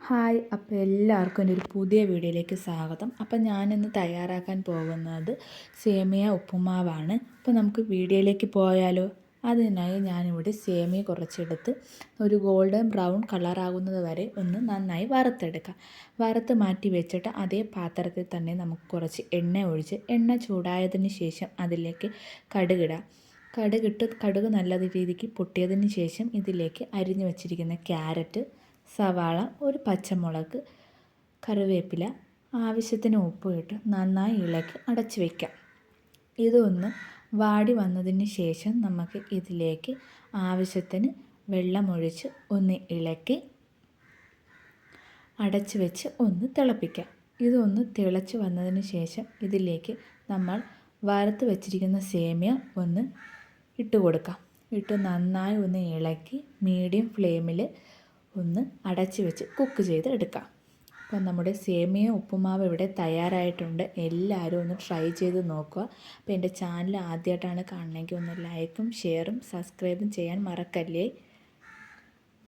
Hi, അപ്പോൾ എല്ലാവർക്കും എൻ്റെ ഒരു പുതിയ വീഡിയോയിലേക്ക് സ്വാഗതം. അപ്പോൾ ഞാനിന്ന് തയ്യാറാക്കാൻ പോകുന്നത് സേമിയ ഉപ്പുമാവാണ്. അപ്പോൾ നമുക്ക് വീഡിയോയിലേക്ക് പോയാലോ? അതിനായി ഞാനിവിടെ സേമിയ കുറച്ചെടുത്ത് ഒരു ഗോൾഡൻ ബ്രൗൺ കളറാകുന്നത് വരെ ഒന്ന് നന്നായി വറുത്തെടുക്കാം. വറുത്ത് മാറ്റി വെച്ചിട്ട് അതേ പാത്രത്തിൽ തന്നെ നമുക്ക് കുറച്ച് എണ്ണ ഒഴിച്ച് എണ്ണ ചൂടായതിന് ശേഷം അതിലേക്ക് കടുകിടാം. കടുക് നല്ല രീതിക്ക് പൊട്ടിയതിന് ശേഷം ഇതിലേക്ക് അരിഞ്ഞു വച്ചിരിക്കുന്ന ക്യാരറ്റ്, സവാള, ഒരു പച്ചമുളക്, കറിവേപ്പില, ആവശ്യത്തിന് ഉപ്പ് ഇട്ട് നന്നായി ഇളക്കി അടച്ചു വയ്ക്കാം. ഇതൊന്ന് വാടി വന്നതിന് ശേഷം നമുക്ക് ഇതിലേക്ക് ആവശ്യത്തിന് വെള്ളമൊഴിച്ച് ഒന്ന് ഇളക്കി അടച്ചു വെച്ച് ഒന്ന് തിളപ്പിക്കാം. ഇതൊന്ന് തിളച്ച് വന്നതിന് ശേഷം ഇതിലേക്ക് നമ്മൾ വറുത്ത് വെച്ചിരിക്കുന്ന സേമിയ ഒന്ന് ഇട്ട് കൊടുക്കാം. ഇട്ട് നന്നായി ഒന്ന് ഇളക്കി മീഡിയം ഫ്ലെയിമിൽ ഒന്ന് അടച്ചു വെച്ച് കുക്ക് ചെയ്ത് എടുക്കാം. അപ്പം നമ്മുടെ സേമിയ ഉപ്പുമാവ് ഇവിടെ തയ്യാറായിട്ടുണ്ട്. എല്ലാവരും ഒന്ന് ട്രൈ ചെയ്ത് നോക്കുക. അപ്പോൾ എൻ്റെ ചാനൽ ആദ്യമായിട്ടാണ് കാണണമെങ്കിൽ ഒന്ന് ലൈക്കും ഷെയറും സബ്സ്ക്രൈബും ചെയ്യാൻ മറക്കല്ലേ.